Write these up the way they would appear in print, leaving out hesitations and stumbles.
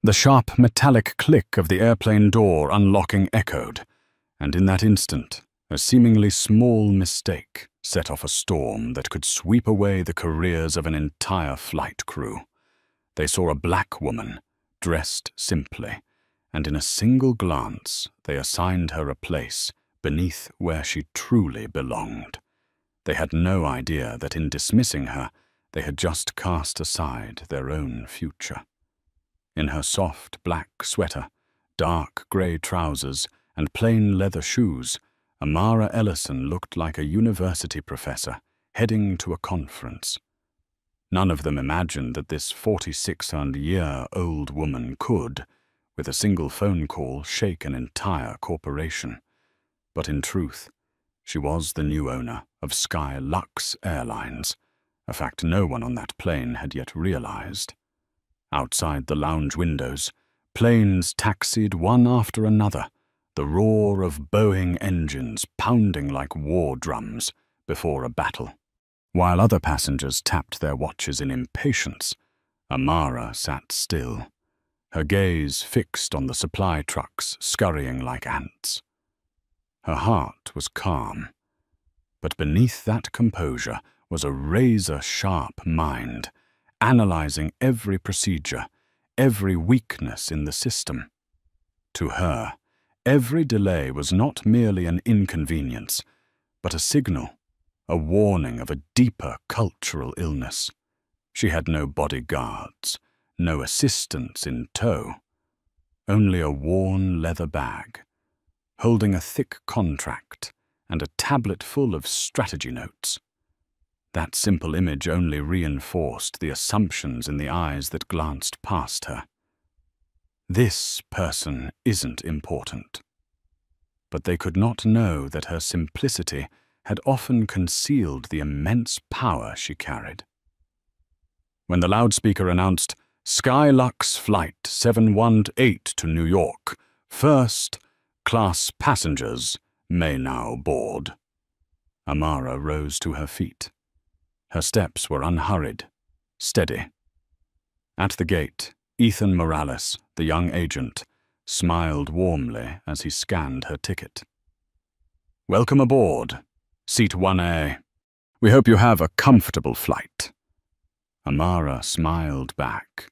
The sharp metallic click of the airplane door unlocking echoed, and in that instant, a seemingly small mistake set off a storm that could sweep away the careers of an entire flight crew. They saw a black woman, dressed simply, and in a single glance they assigned her a place beneath where she truly belonged. They had no idea that in dismissing her, they had just cast aside their own future. In her soft black sweater, dark grey trousers, and plain leather shoes, Amara Ellison looked like a university professor heading to a conference. None of them imagined that this 46-year-old woman could, with a single phone call, shake an entire corporation. But in truth, she was the new owner of Sky Lux Airlines, a fact no one on that plane had yet realized. Outside the lounge windows, planes taxied one after another, the roar of Boeing engines pounding like war drums before a battle. While other passengers tapped their watches in impatience, Amara sat still, her gaze fixed on the supply trucks scurrying like ants. Her heart was calm, but beneath that composure was a razor-sharp mind, analyzing every procedure, every weakness in the system. To her, every delay was not merely an inconvenience, but a signal, a warning of a deeper cultural illness. She had no bodyguards, no assistants in tow, only a worn leather bag, holding a thick contract and a tablet full of strategy notes. That simple image only reinforced the assumptions in the eyes that glanced past her. This person isn't important. But they could not know that her simplicity had often concealed the immense power she carried. When the loudspeaker announced, "Sky Lux Flight 718 to New York, first-class passengers may now board," Amara rose to her feet. Her steps were unhurried, steady. At the gate, Ethan Morales, the young agent, smiled warmly as he scanned her ticket. "Welcome aboard, Seat 1A. We hope you have a comfortable flight." Amara smiled back.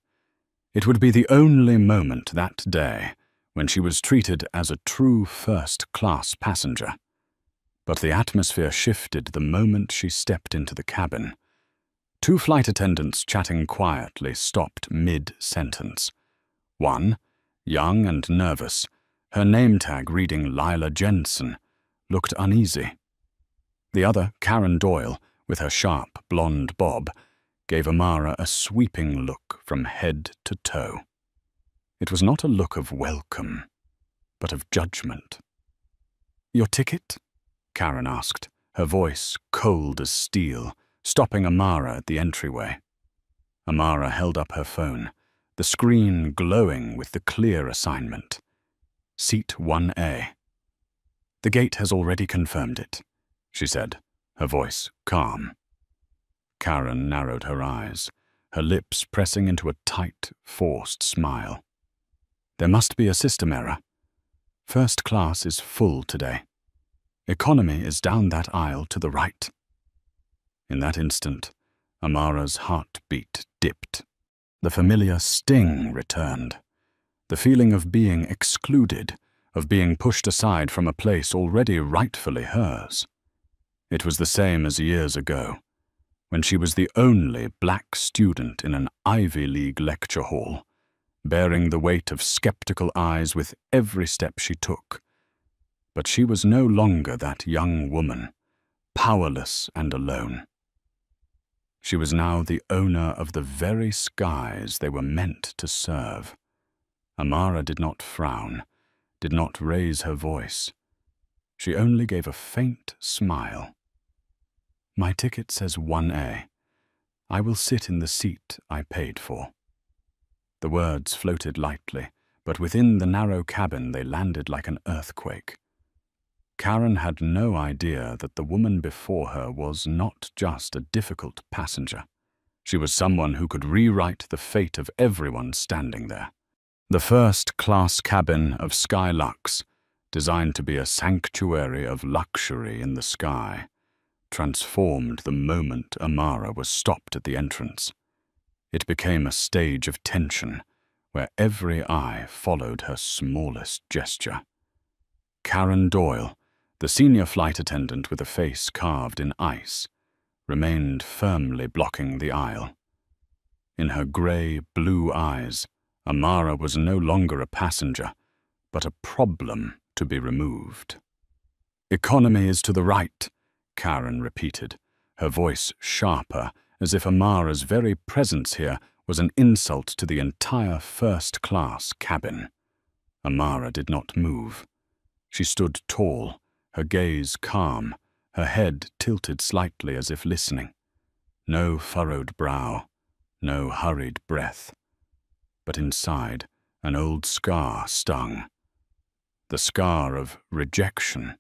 It would be the only moment that day when she was treated as a true first-class passenger. But the atmosphere shifted the moment she stepped into the cabin. Two flight attendants chatting quietly stopped mid-sentence. One, young and nervous, her name tag reading Lila Jensen, looked uneasy. The other, Karen Doyle, with her sharp blonde bob, gave Amara a sweeping look from head to toe. It was not a look of welcome, but of judgment. "Your ticket?" Karen asked, her voice cold as steel, stopping Amara at the entryway. Amara held up her phone, the screen glowing with the clear assignment. "Seat 1A. "The gate has already confirmed it," she said, her voice calm. Karen narrowed her eyes, her lips pressing into a tight, forced smile. "There must be a system error. First class is full today. Economy is down that aisle to the right." In that instant, Amara's heartbeat dipped. The familiar sting returned. The feeling of being excluded, of being pushed aside from a place already rightfully hers. It was the same as years ago, when she was the only black student in an Ivy League lecture hall, bearing the weight of skeptical eyes with every step she took. But she was no longer that young woman, powerless and alone. She was now the owner of the very skies they were meant to serve. Amara did not frown, did not raise her voice. She only gave a faint smile. "My ticket says 1A. I will sit in the seat I paid for." The words floated lightly, but within the narrow cabin they landed like an earthquake. Karen had no idea that the woman before her was not just a difficult passenger. She was someone who could rewrite the fate of everyone standing there. The first-class cabin of Skylux, designed to be a sanctuary of luxury in the sky, transformed the moment Amara was stopped at the entrance. It became a stage of tension, where every eye followed her smallest gesture. Karen Doyle, the senior flight attendant with a face carved in ice, remained firmly blocking the aisle. In her grey-blue eyes, Amara was no longer a passenger, but a problem to be removed. "Economy is to the right," Karen repeated, her voice sharper, as if Amara's very presence here was an insult to the entire first-class cabin. Amara did not move. She stood tall, her gaze calm, her head tilted slightly as if listening. No furrowed brow, no hurried breath. But inside, an old scar stung. The scar of rejection,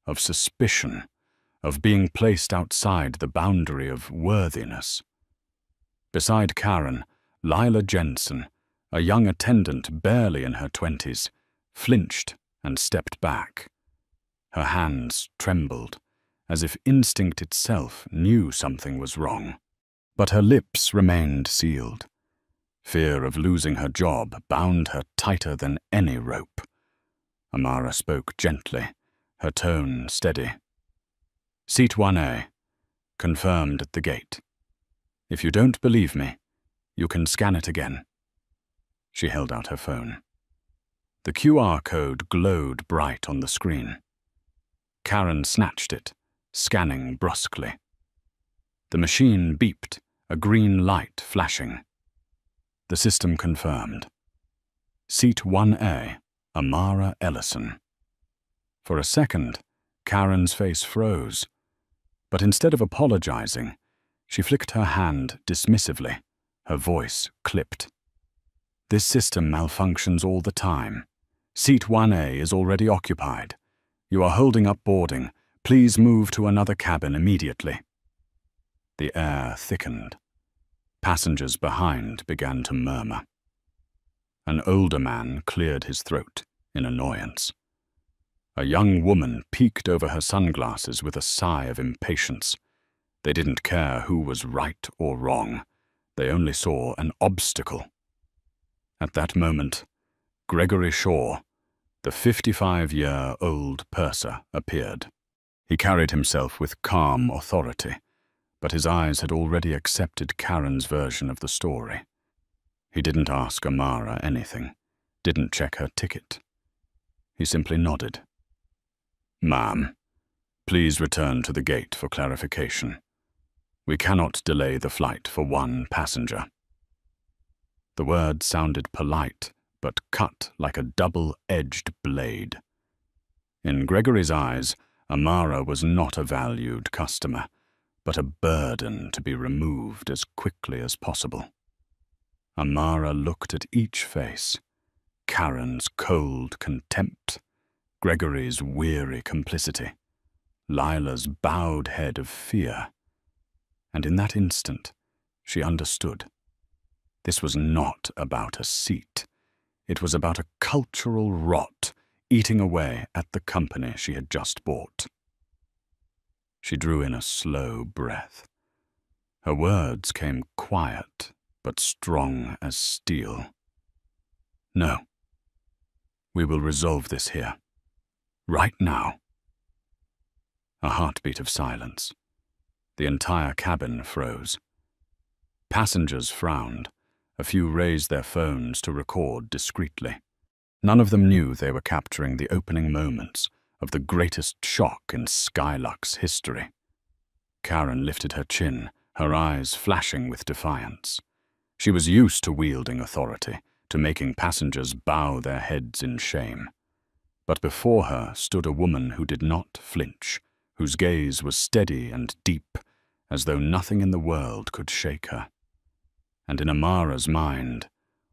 of suspicion, of being placed outside the boundary of worthiness. Beside Karen, Lila Jensen, a young attendant barely in her 20s, flinched and stepped back. Her hands trembled, as if instinct itself knew something was wrong. But her lips remained sealed. Fear of losing her job bound her tighter than any rope. Amara spoke gently, her tone steady. "Seat 1A, confirmed at the gate. If you don't believe me, you can scan it again." She held out her phone. The QR code glowed bright on the screen. Karen snatched it, scanning brusquely. The machine beeped, a green light flashing. The system confirmed. Seat 1A, Amara Ellison. For a second, Karen's face froze, but instead of apologizing, she flicked her hand dismissively, her voice clipped. "This system malfunctions all the time. Seat 1A is already occupied. You are holding up boarding. Please move to another cabin immediately." The air thickened. Passengers behind began to murmur. An older man cleared his throat in annoyance. A young woman peeked over her sunglasses with a sigh of impatience. They didn't care who was right or wrong. They only saw an obstacle. At that moment, Gregory Shaw, the 55-year-old purser, appeared. He carried himself with calm authority, but his eyes had already accepted Karen's version of the story. He didn't ask Amara anything, didn't check her ticket. He simply nodded. "Ma'am, please return to the gate for clarification. We cannot delay the flight for one passenger." The word sounded polite, but cut like a double-edged blade. In Gregory's eyes, Amara was not a valued customer, but a burden to be removed as quickly as possible. Amara looked at each face, Karen's cold contempt, Gregory's weary complicity, Lila's bowed head of fear. And in that instant, she understood. This was not about a seat. It was about a cultural rot eating away at the company she had just bought. She drew in a slow breath. Her words came quiet, but strong as steel. "No. We will resolve this here. Right now." A heartbeat of silence. The entire cabin froze. Passengers frowned. A few raised their phones to record discreetly. None of them knew they were capturing the opening moments of the greatest shock in Skylux history. Karen lifted her chin, her eyes flashing with defiance. She was used to wielding authority, to making passengers bow their heads in shame. But before her stood a woman who did not flinch, whose gaze was steady and deep, as though nothing in the world could shake her. And in Amara's mind,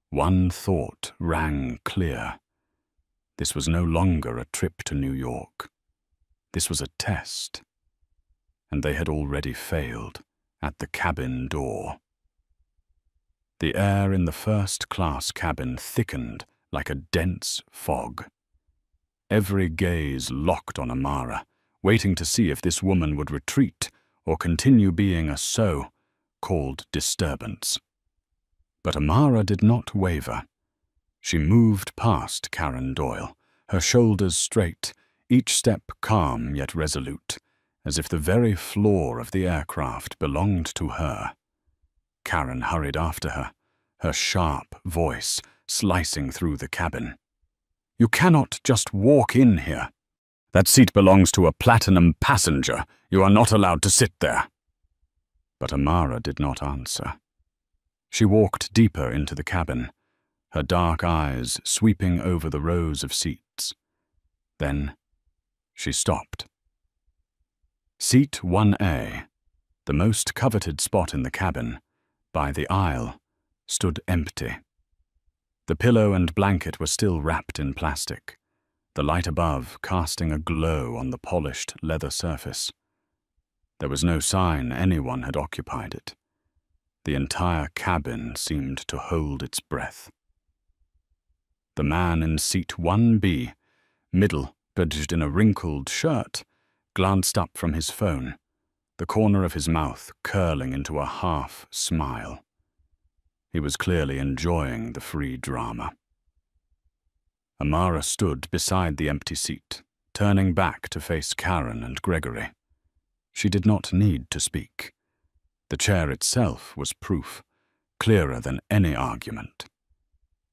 one thought rang clear. This was no longer a trip to New York. This was a test. And they had already failed at the cabin door. The air in the first-class cabin thickened like a dense fog. Every gaze locked on Amara, waiting to see if this woman would retreat or continue being a so-called disturbance. But Amara did not waver. She moved past Karen Doyle, her shoulders straight, each step calm yet resolute, as if the very floor of the aircraft belonged to her. Karen hurried after her, her sharp voice slicing through the cabin. "You cannot just walk in here. That seat belongs to a platinum passenger. You are not allowed to sit there." But Amara did not answer. She walked deeper into the cabin, her dark eyes sweeping over the rows of seats. Then she stopped. Seat 1A, the most coveted spot in the cabin, by the aisle, stood empty. The pillow and blanket were still wrapped in plastic, the light above casting a glow on the polished leather surface. There was no sign anyone had occupied it. The entire cabin seemed to hold its breath. The man in seat 1B, middle-aged in a wrinkled shirt, glanced up from his phone, the corner of his mouth curling into a half-smile. He was clearly enjoying the free drama. Amara stood beside the empty seat, turning back to face Karen and Gregory. She did not need to speak. The chair itself was proof, clearer than any argument.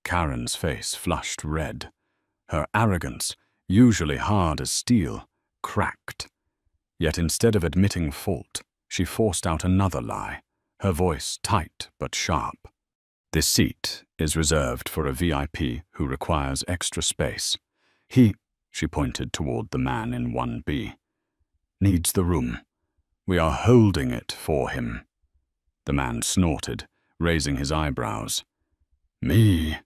Karen's face flushed red. Her arrogance, usually hard as steel, cracked. Yet instead of admitting fault, she forced out another lie, her voice tight but sharp. "This seat is reserved for a VIP who requires extra space. She pointed toward the man in 1B, "needs the room. We are holding it for him." The man snorted, raising his eyebrows. "Me?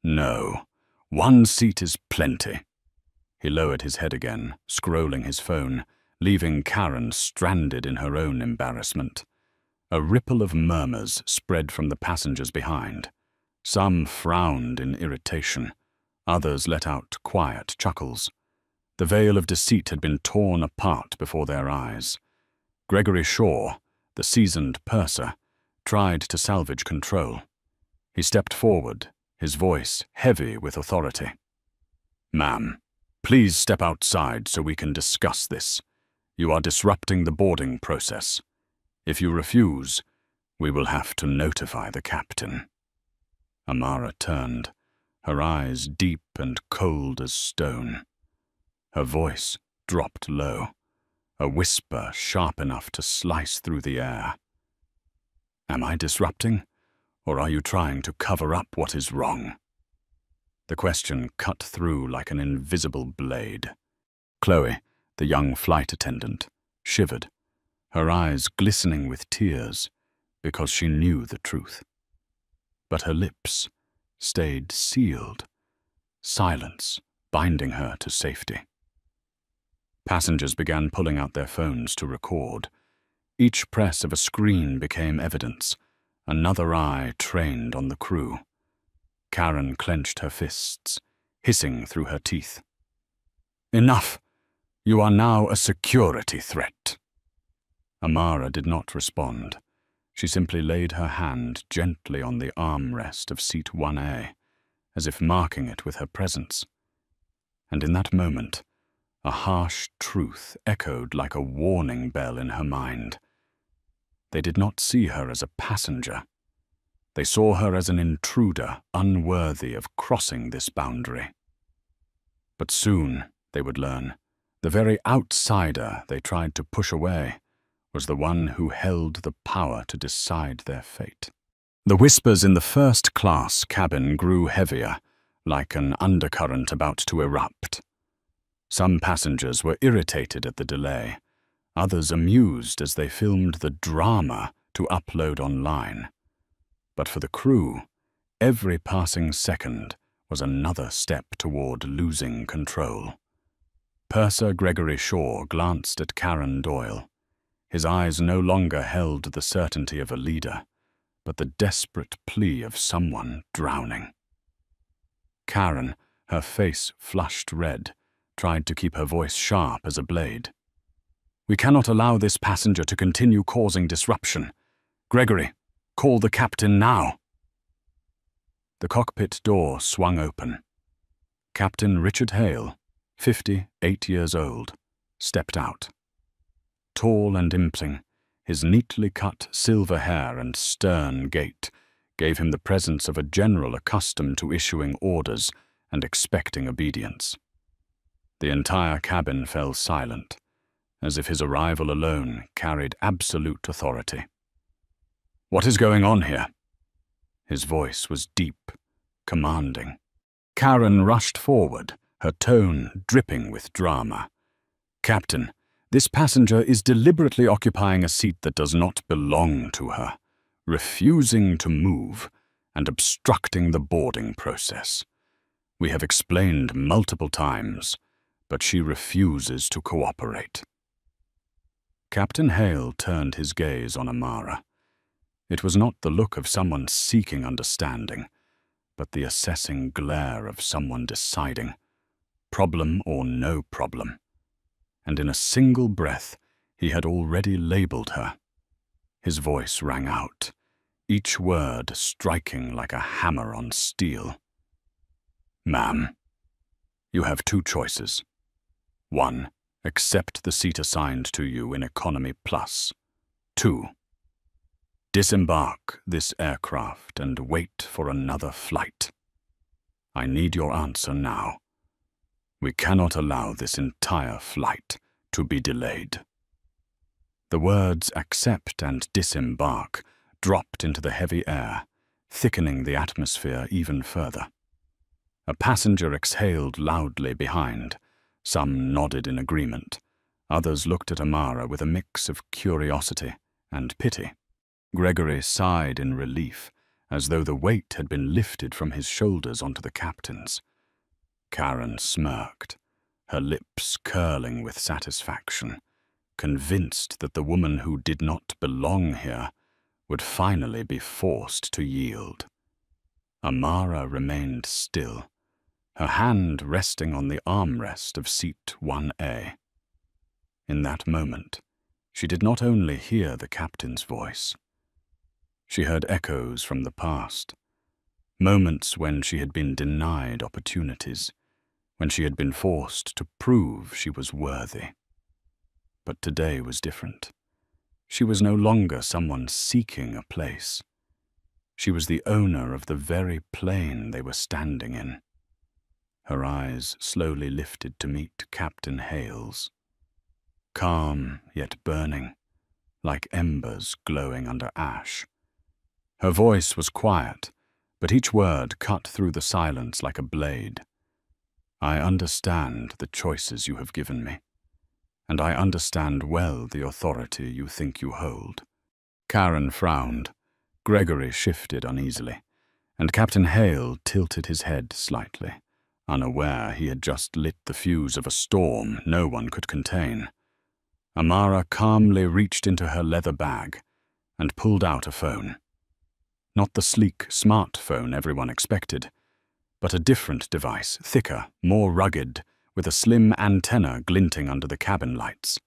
No. One seat is plenty." He lowered his head again, scrolling his phone, leaving Karen stranded in her own embarrassment. A ripple of murmurs spread from the passengers behind. Some frowned in irritation. Others let out quiet chuckles. The veil of deceit had been torn apart before their eyes. Gregory Shaw, the seasoned purser, tried to salvage control. He stepped forward, his voice heavy with authority. "Ma'am, please step outside so we can discuss this. You are disrupting the boarding process. If you refuse, we will have to notify the captain." Amara turned, her eyes deep and cold as stone. Her voice dropped low, a whisper sharp enough to slice through the air. "Am I disrupting, or are you trying to cover up what is wrong?" The question cut through like an invisible blade. Chloe, the young flight attendant, shivered, her eyes glistening with tears because she knew the truth. But her lips stayed sealed, silence binding her to safety. Passengers began pulling out their phones to record. Each press of a screen became evidence, another eye trained on the crew. Karen clenched her fists, hissing through her teeth. "Enough! You are now a security threat." Amara did not respond. She simply laid her hand gently on the armrest of seat 1A, as if marking it with her presence. And in that moment, a harsh truth echoed like a warning bell in her mind. They did not see her as a passenger. They saw her as an intruder unworthy of crossing this boundary. But soon, they would learn, the very outsider they tried to push away was the one who held the power to decide their fate. The whispers in the first-class cabin grew heavier, like an undercurrent about to erupt. Some passengers were irritated at the delay, others amused as they filmed the drama to upload online. But for the crew, every passing second was another step toward losing control. Purser Gregory Shaw glanced at Karen Doyle. His eyes no longer held the certainty of a leader, but the desperate plea of someone drowning. Karen, her face flushed red, tried to keep her voice sharp as a blade. "We cannot allow this passenger to continue causing disruption. Gregory, call the captain now." The cockpit door swung open. Captain Richard Hale, 58 years old, stepped out. Tall and impling, his neatly cut silver hair and stern gait gave him the presence of a general accustomed to issuing orders and expecting obedience. The entire cabin fell silent, as if his arrival alone carried absolute authority. "What is going on here?" His voice was deep, commanding. Karen rushed forward, her tone dripping with drama. "Captain, this passenger is deliberately occupying a seat that does not belong to her, refusing to move and obstructing the boarding process. We have explained multiple times, but she refuses to cooperate." Captain Hale turned his gaze on Amara. It was not the look of someone seeking understanding, but the assessing glare of someone deciding, problem or no problem. And in a single breath, he had already labeled her. His voice rang out, each word striking like a hammer on steel. "Ma'am, you have two choices. 1. Accept the seat assigned to you in Economy Plus. 2. Disembark this aircraft and wait for another flight. I need your answer now. We cannot allow this entire flight to be delayed." The words accept and disembark dropped into the heavy air, thickening the atmosphere even further. A passenger exhaled loudly behind. Some nodded in agreement. Others looked at Amara with a mix of curiosity and pity. Gregory sighed in relief, as though the weight had been lifted from his shoulders onto the captain's. Karen smirked, her lips curling with satisfaction, convinced that the woman who did not belong here would finally be forced to yield. Amara remained still, her hand resting on the armrest of seat 1A. In that moment, she did not only hear the captain's voice. She heard echoes from the past, moments when she had been denied opportunities, when she had been forced to prove she was worthy. But today was different. She was no longer someone seeking a place. She was the owner of the very plane they were standing in. Her eyes slowly lifted to meet Captain Hale's. Calm yet burning, like embers glowing under ash. Her voice was quiet, but each word cut through the silence like a blade. "I understand the choices you have given me, and I understand well the authority you think you hold." Karen frowned. Gregory shifted uneasily, and Captain Hale tilted his head slightly, unaware he had just lit the fuse of a storm no one could contain. Amara calmly reached into her leather bag and pulled out a phone. Not the sleek smartphone everyone expected, but a different device, thicker, more rugged, with a slim antenna glinting under the cabin lights.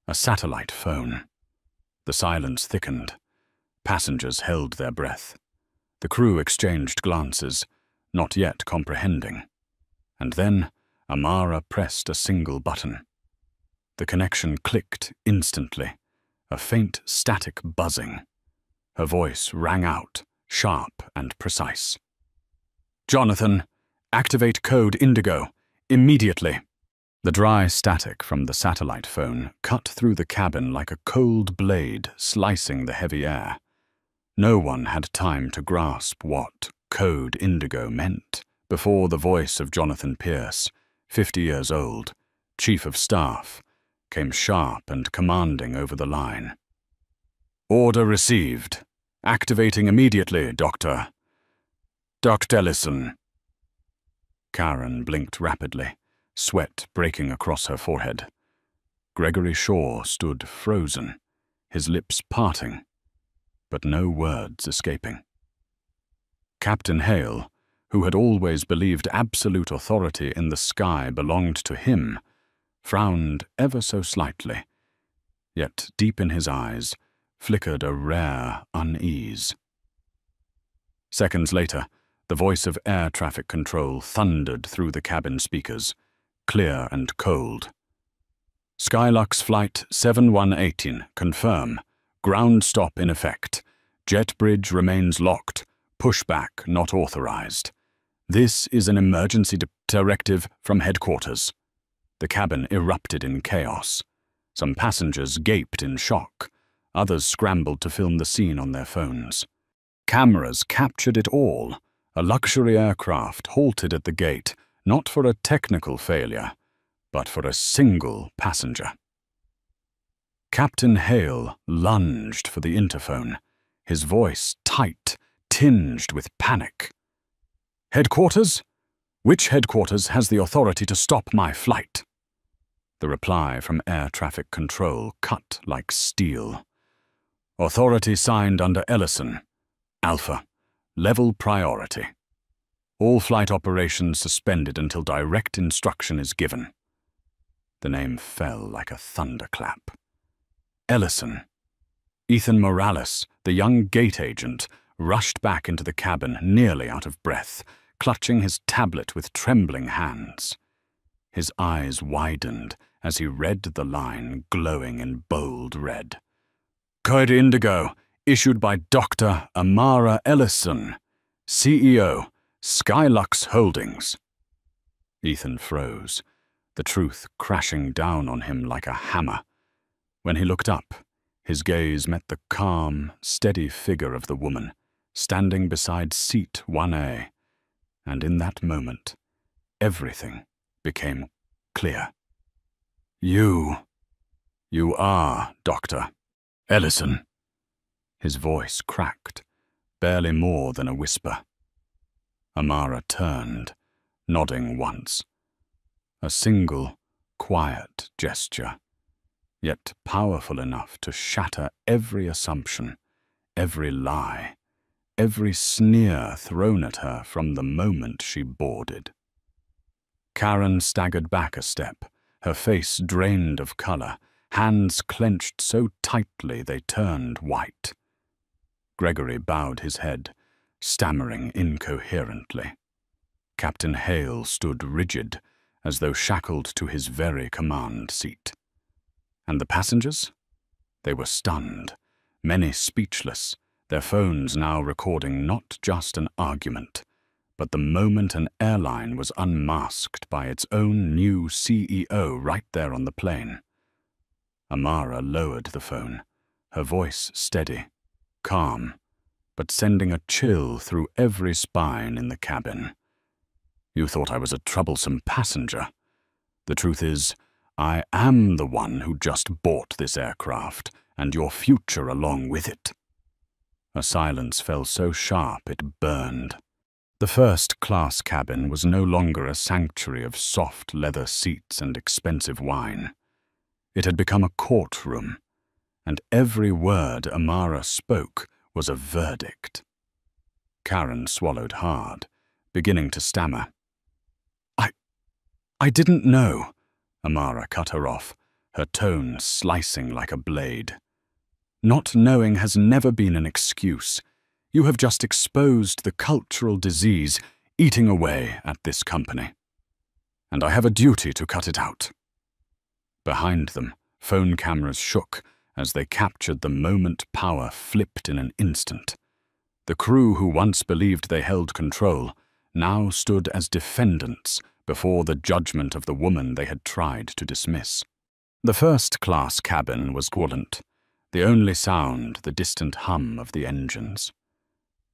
A satellite phone. The silence thickened. Passengers held their breath. The crew exchanged glances, not yet comprehending. And then Amara pressed a single button. The connection clicked instantly, a faint static buzzing. Her voice rang out, sharp and precise. "Jonathan, activate code Indigo, immediately." The dry static from the satellite phone cut through the cabin like a cold blade slicing the heavy air. No one had time to grasp what code Indigo meant before the voice of Jonathan Pierce, 50 years old, Chief of Staff, came sharp and commanding over the line. "Order received. Activating immediately, Dr. Ellison." Karen blinked rapidly, sweat breaking across her forehead. Gregory Shaw stood frozen, his lips parting, but no words escaping. Captain Hale, who had always believed absolute authority in the sky belonged to him, frowned ever so slightly, yet deep in his eyes flickered a rare unease. Seconds later, the voice of air traffic control thundered through the cabin speakers, clear and cold. Skylux Flight 7118, confirm. Ground stop in effect. Jet bridge remains locked. Pushback not authorized. This is an emergency directive from headquarters. The cabin erupted in chaos. Some passengers gaped in shock. Others scrambled to film the scene on their phones. Cameras captured it all. A luxury aircraft halted at the gate, not for a technical failure, but for a single passenger. Captain Hale lunged for the interphone, his voice tight, tinged with panic. "Headquarters? Which headquarters has the authority to stop my flight?" The reply from air traffic control cut like steel. "Authority signed under Ellison. Alpha. Level priority. All flight operations suspended until direct instruction is given." The name fell like a thunderclap. Ellison. Ethan Morales, the young gate agent, rushed back into the cabin, nearly out of breath, clutching his tablet with trembling hands. His eyes widened as he read the line glowing in bold red. "Code Indigo, issued by Dr. Amara Ellison, CEO, Skylux Holdings." Ethan froze, the truth crashing down on him like a hammer. When he looked up, his gaze met the calm, steady figure of the woman, standing beside seat 1A, and in that moment, everything became clear. You are Dr. Ellison." His voice cracked, barely more than a whisper. Amara turned, nodding once. A single, quiet gesture, yet powerful enough to shatter every assumption, every lie, every sneer thrown at her from the moment she boarded. Karen staggered back a step, her face drained of color, hands clenched so tightly they turned white. Gregory bowed his head, stammering incoherently. Captain Hale stood rigid, as though shackled to his very command seat. And the passengers? They were stunned, many speechless, their phones now recording not just an argument, but the moment an airline was unmasked by its own new CEO right there on the plane. Amara lowered the phone, her voice steady, calm, but sending a chill through every spine in the cabin. "You thought I was a troublesome passenger. The truth is, I am the one who just bought this aircraft, and your future along with it." A silence fell so sharp it burned. The first-class cabin was no longer a sanctuary of soft leather seats and expensive wine. It had become a courtroom, and every word Amara spoke was a verdict. Karen swallowed hard, beginning to stammer. I didn't know," Amara cut her off, her tone slicing like a blade. "Not knowing has never been an excuse. You have just exposed the cultural disease eating away at this company. And I have a duty to cut it out." Behind them, phone cameras shook as they captured the moment power flipped in an instant. The crew who once believed they held control now stood as defendants before the judgment of the woman they had tried to dismiss. The first-class cabin was quiet, the only sound the distant hum of the engines.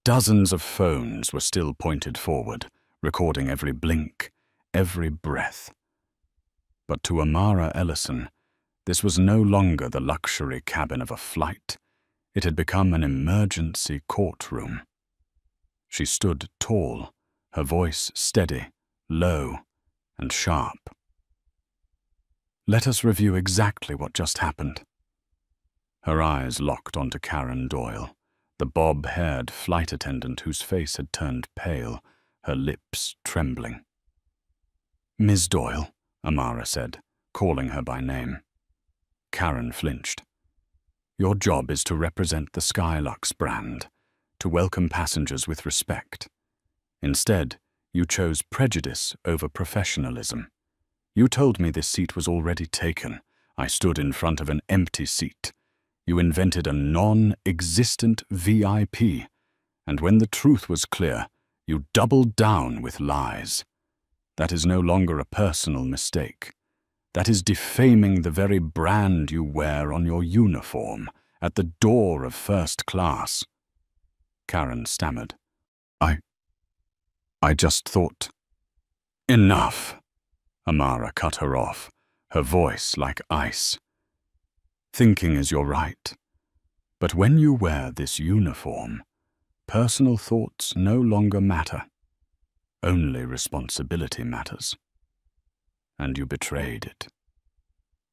Dozens of phones were still pointed forward, recording every blink, every breath. But to Amara Ellison, this was no longer the luxury cabin of a flight. It had become an emergency courtroom. She stood tall, her voice steady, low, and sharp. "Let us review exactly what just happened." Her eyes locked onto Karen Doyle, the bob-haired flight attendant whose face had turned pale, her lips trembling. "Miss Doyle," Amara said, calling her by name. Karen flinched. "Your job is to represent the Skylux brand, to welcome passengers with respect. Instead, you chose prejudice over professionalism. You told me this seat was already taken. I stood in front of an empty seat. You invented a non-existent VIP, and when the truth was clear, you doubled down with lies. That is no longer a personal mistake. That is defaming the very brand you wear on your uniform, at the door of first class." Karen stammered. I just thought—" "Enough!" Amara cut her off, her voice like ice. "Thinking is your right. But when you wear this uniform, personal thoughts no longer matter. Only responsibility matters. And you betrayed it."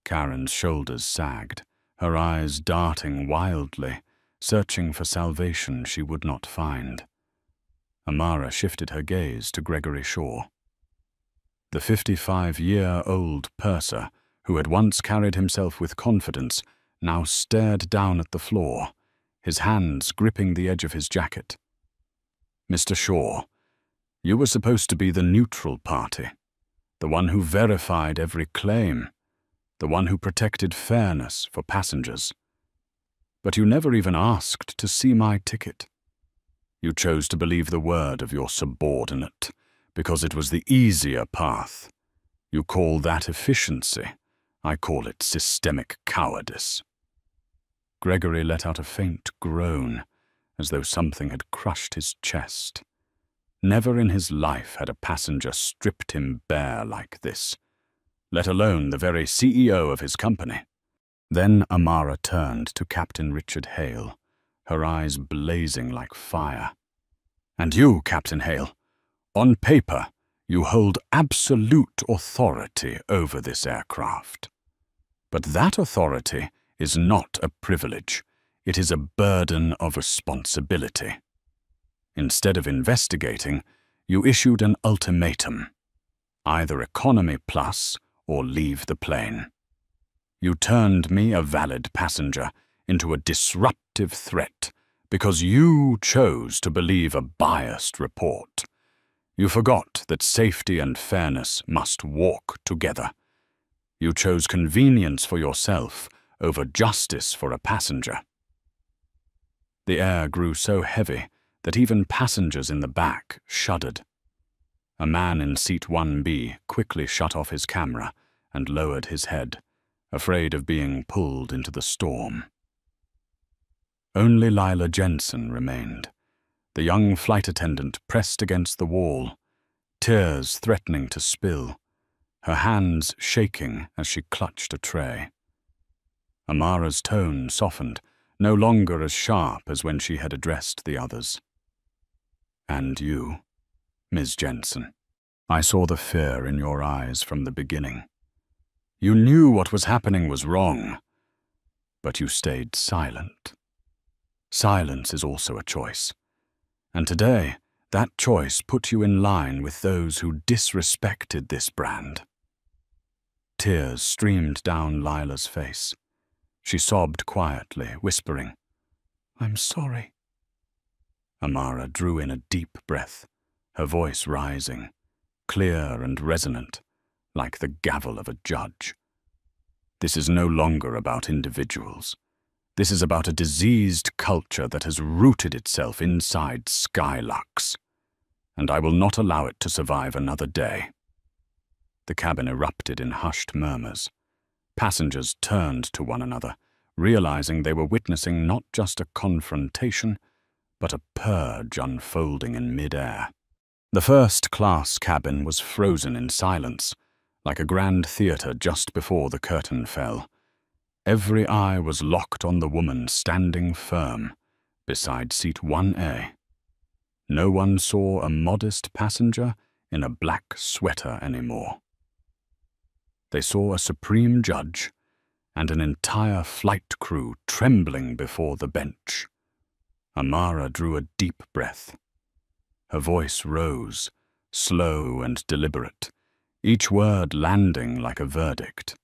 Karen's shoulders sagged, her eyes darting wildly, searching for salvation she would not find. Amara shifted her gaze to Gregory Shaw. The 55-year-old purser, who had once carried himself with confidence, now stared down at the floor, his hands gripping the edge of his jacket. "Mr. Shaw, you were supposed to be the neutral party, the one who verified every claim, the one who protected fairness for passengers. But you never even asked to see my ticket. You chose to believe the word of your subordinate, because it was the easier path. You call that efficiency. I call it systemic cowardice." Gregory let out a faint groan, as though something had crushed his chest. Never in his life had a passenger stripped him bare like this, let alone the very CEO of his company. Then Amara turned to Captain Richard Hale, her eyes blazing like fire. "And you, Captain Hale, on paper, you hold absolute authority over this aircraft. But that authority is not a privilege. It is a burden of responsibility. Instead of investigating, you issued an ultimatum. Either economy plus or leave the plane. You turned me, a valid passenger, into a disruptive threat because you chose to believe a biased report. You forgot that safety and fairness must walk together. You chose convenience for yourself over justice for a passenger." The air grew so heavy that even passengers in the back shuddered. A man in seat 1B quickly shut off his camera and lowered his head, afraid of being pulled into the storm. Only Lila Jensen remained, the young flight attendant pressed against the wall, tears threatening to spill, her hands shaking as she clutched a tray. Amara's tone softened, no longer as sharp as when she had addressed the others. "And you, Ms. Jensen, I saw the fear in your eyes from the beginning. You knew what was happening was wrong, but you stayed silent. Silence is also a choice, and today that choice put you in line with those who disrespected this brand." Tears streamed down Lila's face. She sobbed quietly, whispering, "I'm sorry." Amara drew in a deep breath, her voice rising, clear and resonant, like the gavel of a judge. "This is no longer about individuals. This is about a diseased culture that has rooted itself inside Skylux, and I will not allow it to survive another day." The cabin erupted in hushed murmurs. Passengers turned to one another, realizing they were witnessing not just a confrontation, but a purge unfolding in mid-air. The first-class cabin was frozen in silence, like a grand theater just before the curtain fell. Every eye was locked on the woman standing firm beside seat 1A. No one saw a modest passenger in a black sweater anymore. They saw a supreme judge and an entire flight crew trembling before the bench. Amara drew a deep breath. Her voice rose, slow and deliberate, each word landing like a verdict.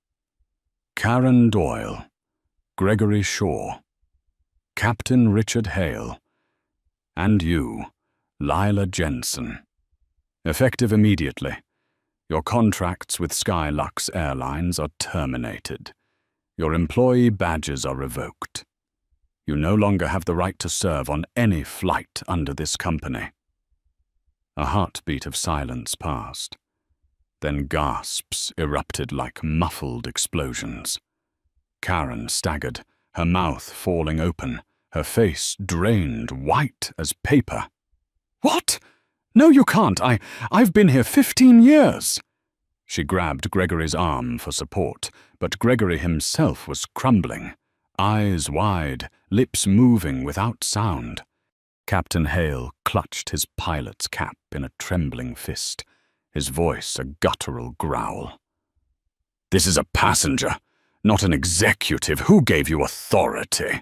Karen Doyle, Gregory Shaw, Captain Richard Hale, and you, Lila Jensen. Effective immediately. Your contracts with Skylux Airlines are terminated. Your employee badges are revoked. You no longer have the right to serve on any flight under this company. A heartbeat of silence passed. Then gasps erupted like muffled explosions. Karen staggered, her mouth falling open, her face drained, white as paper. "What? No, you can't. I've been here 15 years. She grabbed Gregory's arm for support, but Gregory himself was crumbling, eyes wide, lips moving without sound. Captain Hale clutched his pilot's cap in a trembling fist, his voice a guttural growl. "This is a passenger, not an executive. Who gave you authority?"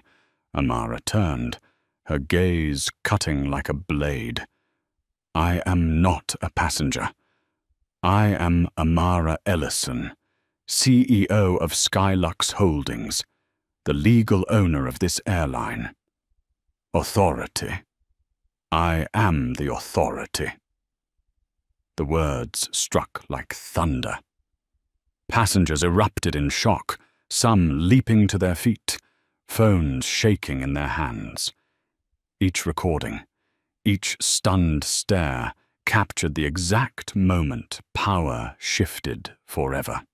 Amara turned, her gaze cutting like a blade. "I am not a passenger. I am Amara Ellison, CEO of Skylux Holdings, the legal owner of this airline. Authority. I am the authority." The words struck like thunder. Passengers erupted in shock, some leaping to their feet, phones shaking in their hands. Each recording, each stunned stare, captured the exact moment power shifted forever.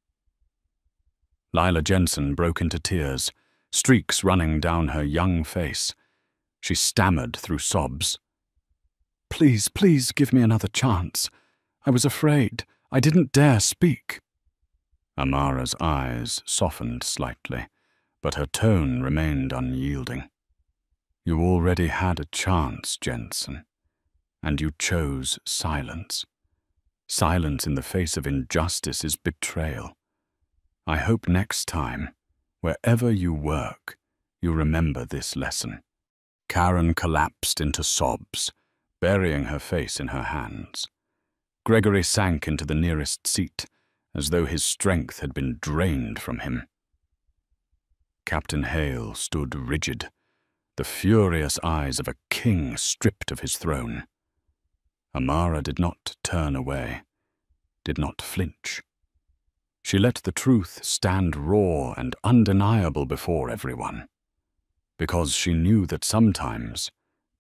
Lila Jensen broke into tears, streaks running down her young face. She stammered through sobs. "Please, please give me another chance. I was afraid. I didn't dare speak." Amara's eyes softened slightly, but her tone remained unyielding. "You already had a chance, Jensen, and you chose silence. Silence in the face of injustice is betrayal. I hope next time, wherever you work, you remember this lesson." Karen collapsed into sobs, burying her face in her hands. Gregory sank into the nearest seat, as though his strength had been drained from him. Captain Hale stood rigid, the furious eyes of a king stripped of his throne. Amara did not turn away, did not flinch. She let the truth stand raw and undeniable before everyone, because she knew that sometimes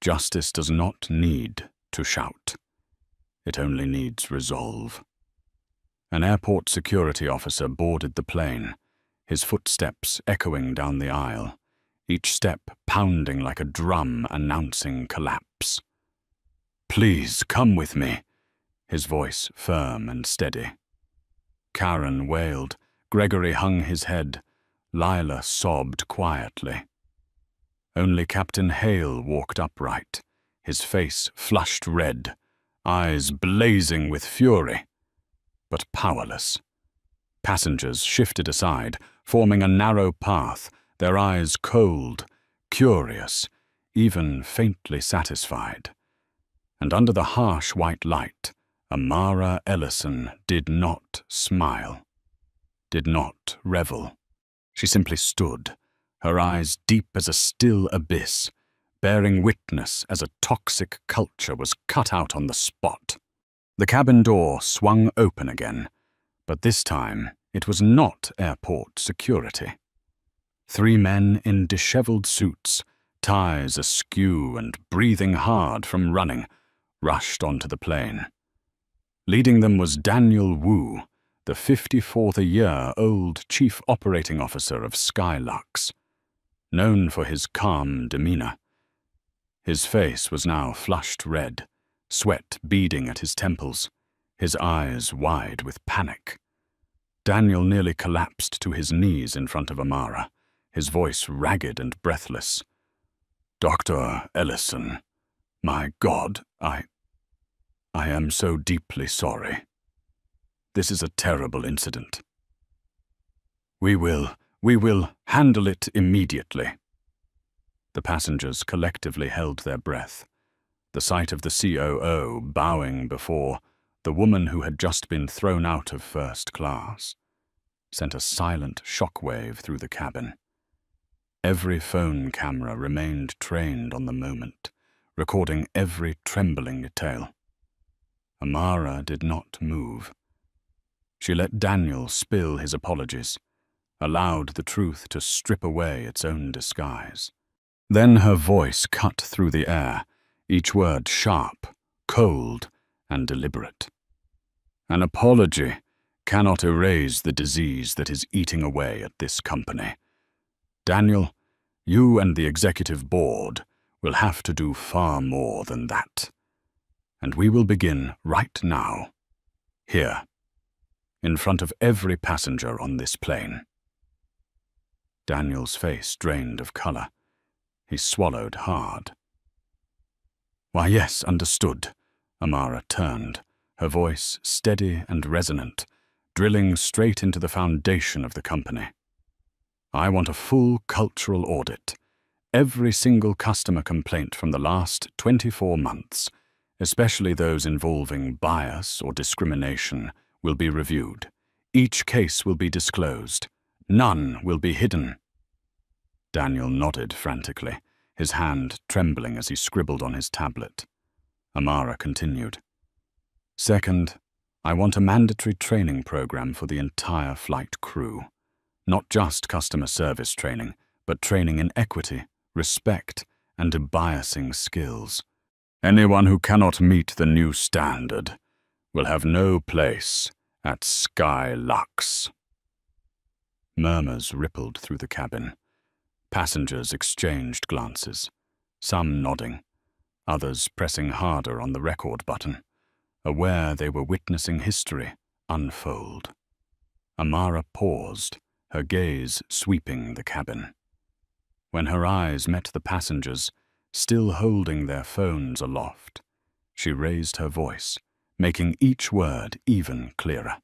justice does not need to shout. It only needs resolve. An airport security officer boarded the plane, his footsteps echoing down the aisle, each step pounding like a drum announcing collapse. "Please come with me," his voice firm and steady. Karen wailed, Gregory hung his head, Lila sobbed quietly. Only Captain Hale walked upright, his face flushed red, eyes blazing with fury, but powerless. Passengers shifted aside, forming a narrow path, their eyes cold, curious, even faintly satisfied. And under the harsh white light, Amara Ellison did not smile, did not revel. She simply stood, her eyes deep as a still abyss, bearing witness as a toxic culture was cut out on the spot. The cabin door swung open again, but this time it was not airport security. 3 men in disheveled suits, ties askew and breathing hard from running, rushed onto the plane. Leading them was Daniel Wu, the 54-year-old chief operating officer of Skylux, known for his calm demeanor. His face was now flushed red, sweat beading at his temples, his eyes wide with panic. Daniel nearly collapsed to his knees in front of Amara, his voice ragged and breathless. "Dr. Ellison, my God, I am so deeply sorry. This is a terrible incident. We will handle it immediately." The passengers collectively held their breath, the sight of the COO bowing before the woman who had just been thrown out of first class, sent a silent shockwave through the cabin. Every phone camera remained trained on the moment, recording every trembling detail. Amara did not move. She let Daniel spill his apologies, allowed the truth to strip away its own disguise. Then her voice cut through the air, each word sharp, cold, and deliberate. An apology cannot erase the disease that is eating away at this company. Daniel, you and the executive board will have to do far more than that. And we will begin right now, here, in front of every passenger on this plane. Daniel's face drained of color. He swallowed hard. Why, yes, understood. Amara turned, her voice steady and resonant, drilling straight into the foundation of the company. I want a full cultural audit. Every single customer complaint from the last 24 months, especially those involving bias or discrimination, will be reviewed. Each case will be disclosed. None will be hidden. Daniel nodded frantically, his hand trembling as he scribbled on his tablet. Amara continued. Second, I want a mandatory training program for the entire flight crew. Not just customer service training, but training in equity, respect, and debiasing skills. Anyone who cannot meet the new standard will have no place at Sky Lux. Murmurs rippled through the cabin. Passengers exchanged glances, some nodding, others pressing harder on the record button, aware they were witnessing history unfold. Amara paused, her gaze sweeping the cabin. When her eyes met the passengers, still holding their phones aloft, she raised her voice, making each word even clearer.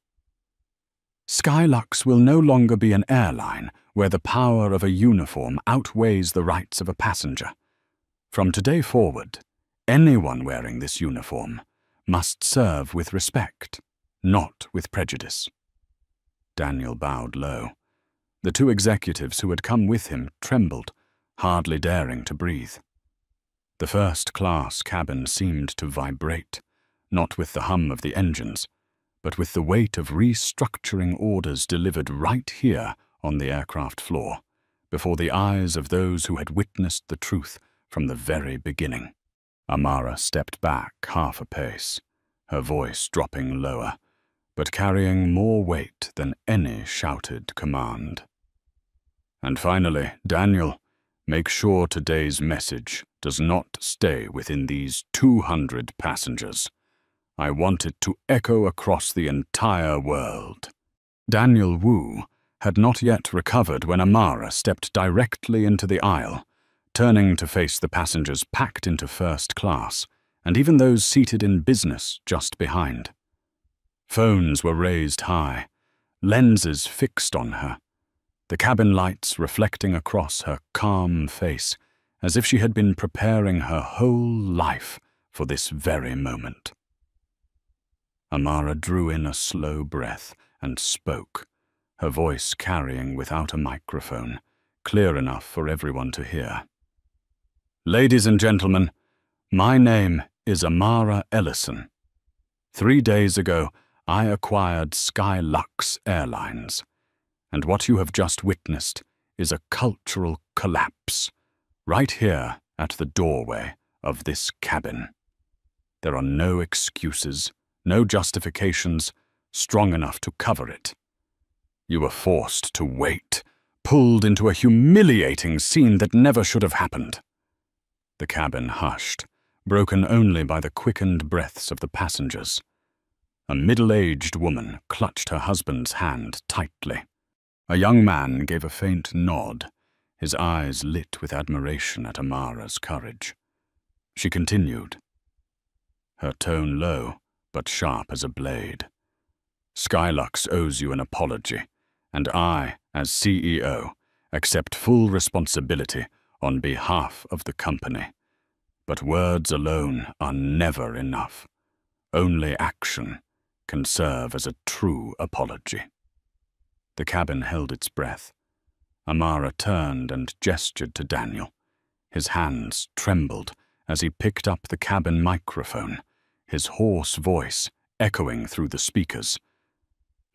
Skylux will no longer be an airline where the power of a uniform outweighs the rights of a passenger. From today forward, anyone wearing this uniform must serve with respect, not with prejudice. Daniel bowed low. The two executives who had come with him trembled, hardly daring to breathe. The first-class cabin seemed to vibrate, not with the hum of the engines, but with the weight of restructuring orders delivered right here on the aircraft floor, before the eyes of those who had witnessed the truth from the very beginning. Amara stepped back half a pace, her voice dropping lower, but carrying more weight than any shouted command. And finally, Daniel, make sure today's message does not stay within these 200 passengers. I want it to echo across the entire world. Daniel Wu had not yet recovered when Amara stepped directly into the aisle, turning to face the passengers packed into first class, and even those seated in business just behind. Phones were raised high, lenses fixed on her, the cabin lights reflecting across her calm face, as if she had been preparing her whole life for this very moment. Amara drew in a slow breath and spoke, her voice carrying without a microphone, clear enough for everyone to hear. Ladies and gentlemen, my name is Amara Ellison. 3 days ago, I acquired Skylux Airlines, and what you have just witnessed is a cultural collapse, right here at the doorway of this cabin. There are no excuses, no justifications strong enough to cover it. You were forced to wait, pulled into a humiliating scene that never should have happened. The cabin hushed, broken only by the quickened breaths of the passengers. A middle-aged woman clutched her husband's hand tightly. A young man gave a faint nod, his eyes lit with admiration at Amara's courage. She continued, her tone low but sharp as a blade. Skylux owes you an apology, and I, as CEO, accept full responsibility on behalf of the company. But words alone are never enough. Only action, can serve as a true apology. The cabin held its breath. Amara turned and gestured to Daniel. His hands trembled as he picked up the cabin microphone, his hoarse voice echoing through the speakers.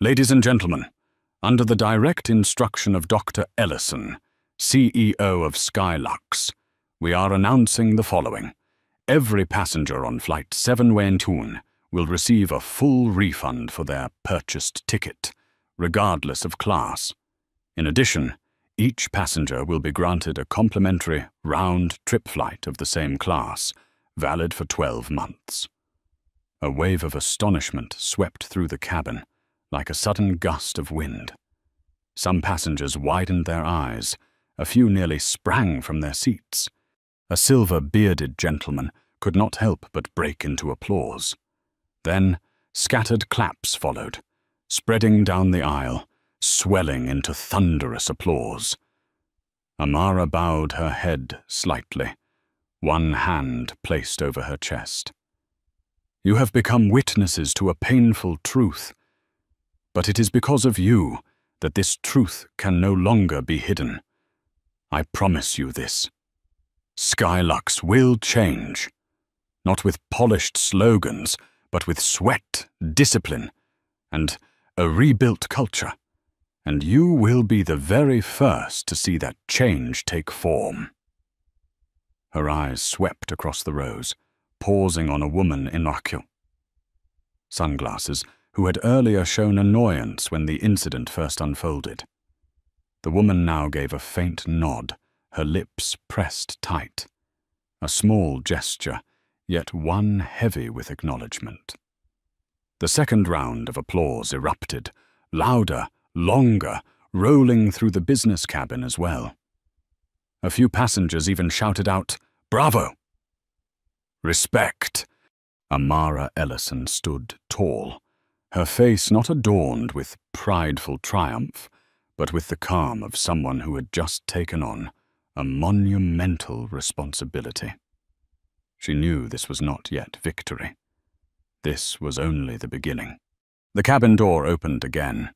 "Ladies and gentlemen, under the direct instruction of Dr. Ellison, CEO of Skylux, we are announcing the following. Every passenger on Flight 712 will receive a full refund for their purchased ticket, regardless of class. In addition, each passenger will be granted a complimentary round-trip flight of the same class, valid for 12 months. A wave of astonishment swept through the cabin, like a sudden gust of wind. Some passengers widened their eyes, a few nearly sprang from their seats. A silver-bearded gentleman could not help but break into applause. Then, scattered claps followed, spreading down the aisle, swelling into thunderous applause. Amara bowed her head slightly, one hand placed over her chest. "You have become witnesses to a painful truth, but it is because of you that this truth can no longer be hidden. I promise you this. Skylux will change, not with polished slogans, but with sweat, discipline, and a rebuilt culture. And you will be the very first to see that change take form." Her eyes swept across the rows, pausing on a woman in sunglasses, who had earlier shown annoyance when the incident first unfolded. The woman now gave a faint nod, her lips pressed tight. A small gesture, yet one heavy with acknowledgement. The second round of applause erupted, louder, longer, rolling through the business cabin as well. A few passengers even shouted out, "Bravo!" "Respect!" Amara Ellison stood tall, her face not adorned with prideful triumph, but with the calm of someone who had just taken on a monumental responsibility. She knew this was not yet victory. This was only the beginning. The cabin door opened again.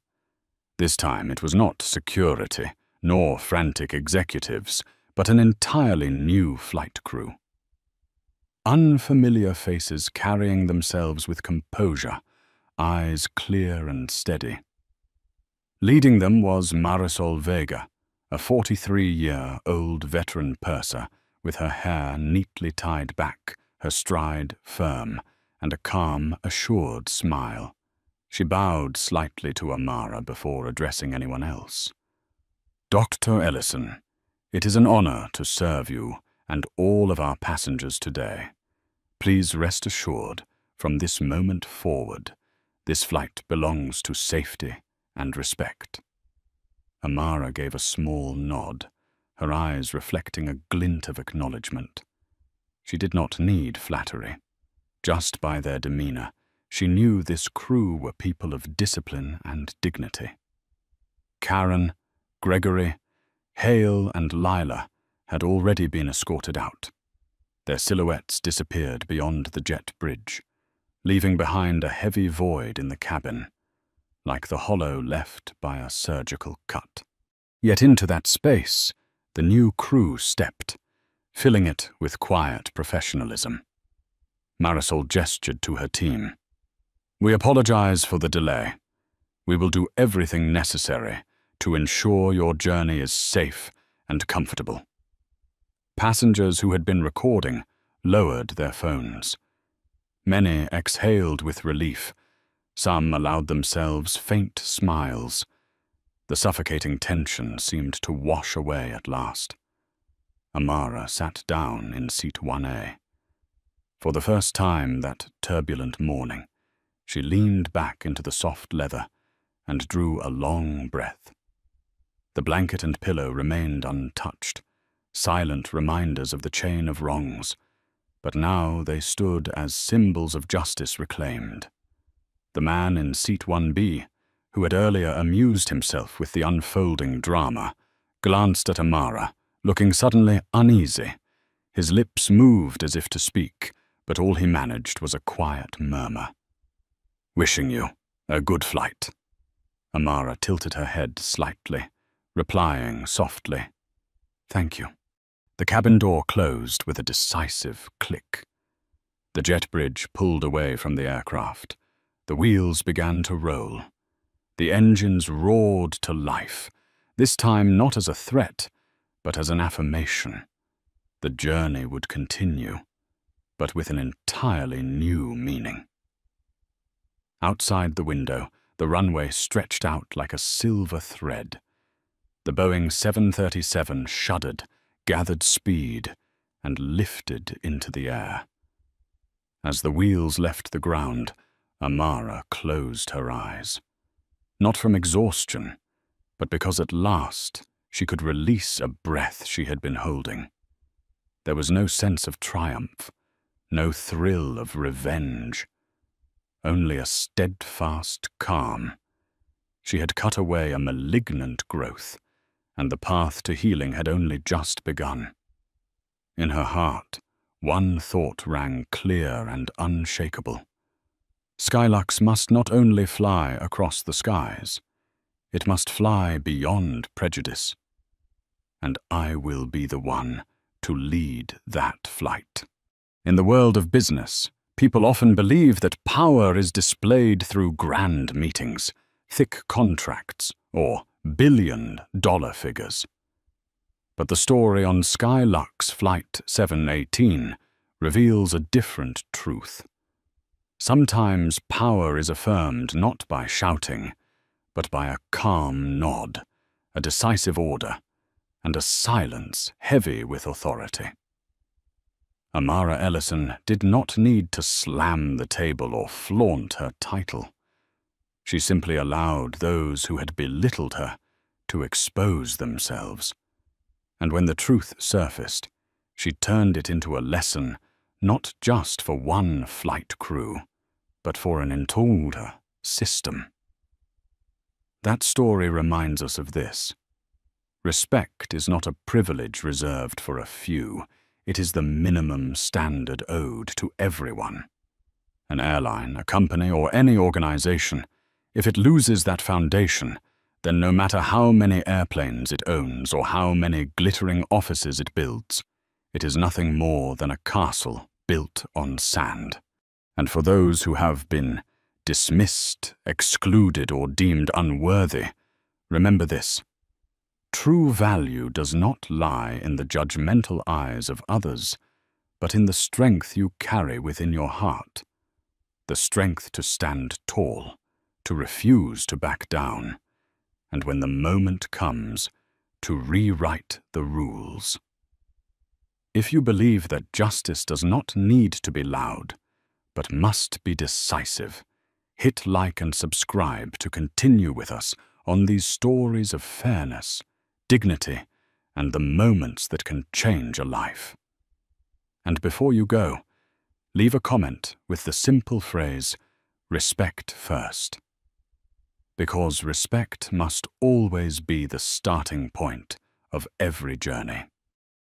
This time it was not security, nor frantic executives, but an entirely new flight crew. Unfamiliar faces carrying themselves with composure, eyes clear and steady. Leading them was Marisol Vega, a 43-year-old veteran purser with her hair neatly tied back, her stride firm, and a calm, assured smile. She bowed slightly to Amara before addressing anyone else. "Dr. Ellison, it is an honor to serve you and all of our passengers today. Please rest assured, from this moment forward, this flight belongs to safety and respect." Amara gave a small nod, her eyes reflecting a glint of acknowledgement. She did not need flattery. Just by their demeanor, she knew this crew were people of discipline and dignity. Karen, Gregory, Hale, and Lila had already been escorted out. Their silhouettes disappeared beyond the jet bridge, leaving behind a heavy void in the cabin, like the hollow left by a surgical cut. Yet into that space, the new crew stepped, filling it with quiet professionalism. Marisol gestured to her team. "We apologize for the delay. We will do everything necessary to ensure your journey is safe and comfortable." Passengers who had been recording lowered their phones. Many exhaled with relief. Some allowed themselves faint smiles. The suffocating tension seemed to wash away at last. Amara sat down in seat 1A. For the first time that turbulent morning, she leaned back into the soft leather and drew a long breath. The blanket and pillow remained untouched, silent reminders of the chain of wrongs, but now they stood as symbols of justice reclaimed. The man in seat 1B, who had earlier amused himself with the unfolding drama, glanced at Amara, looking suddenly uneasy. His lips moved as if to speak, but all he managed was a quiet murmur. Wishing you a good flight. Amara tilted her head slightly, replying softly, "Thank you." The cabin door closed with a decisive click. The jet bridge pulled away from the aircraft. The wheels began to roll. The engines roared to life, this time not as a threat, but as an affirmation. The journey would continue, but with an entirely new meaning. Outside the window, the runway stretched out like a silver thread. The Boeing 737 shuddered, gathered speed, and lifted into the air. As the wheels left the ground, Amara closed her eyes. Not from exhaustion, but because at last she could release a breath she had been holding. There was no sense of triumph, no thrill of revenge, only a steadfast calm. She had cut away a malignant growth, and the path to healing had only just begun. In her heart, one thought rang clear and unshakable. Skylux must not only fly across the skies, it must fly beyond prejudice. And I will be the one to lead that flight. In the world of business, people often believe that power is displayed through grand meetings, thick contracts, or billion-dollar figures. But the story on Skylux Flight 718 reveals a different truth. Sometimes power is affirmed not by shouting, but by a calm nod, a decisive order, and a silence heavy with authority. Amara Ellison did not need to slam the table or flaunt her title. She simply allowed those who had belittled her to expose themselves. And when the truth surfaced, she turned it into a lesson not just for one flight crew, but for an entire system. That story reminds us of this. Respect is not a privilege reserved for a few. It is the minimum standard owed to everyone. An airline, a company, or any organization, if it loses that foundation, then no matter how many airplanes it owns or how many glittering offices it builds, it is nothing more than a castle built on sand. And for those who have been dismissed, excluded, or deemed unworthy, remember this. True value does not lie in the judgmental eyes of others, but in the strength you carry within your heart. The strength to stand tall, to refuse to back down, and when the moment comes, to rewrite the rules. If you believe that justice does not need to be loud, but must be decisive, hit like and subscribe to continue with us on these stories of fairness, dignity, and the moments that can change a life. And before you go, leave a comment with the simple phrase, "Respect first." Because respect must always be the starting point of every journey.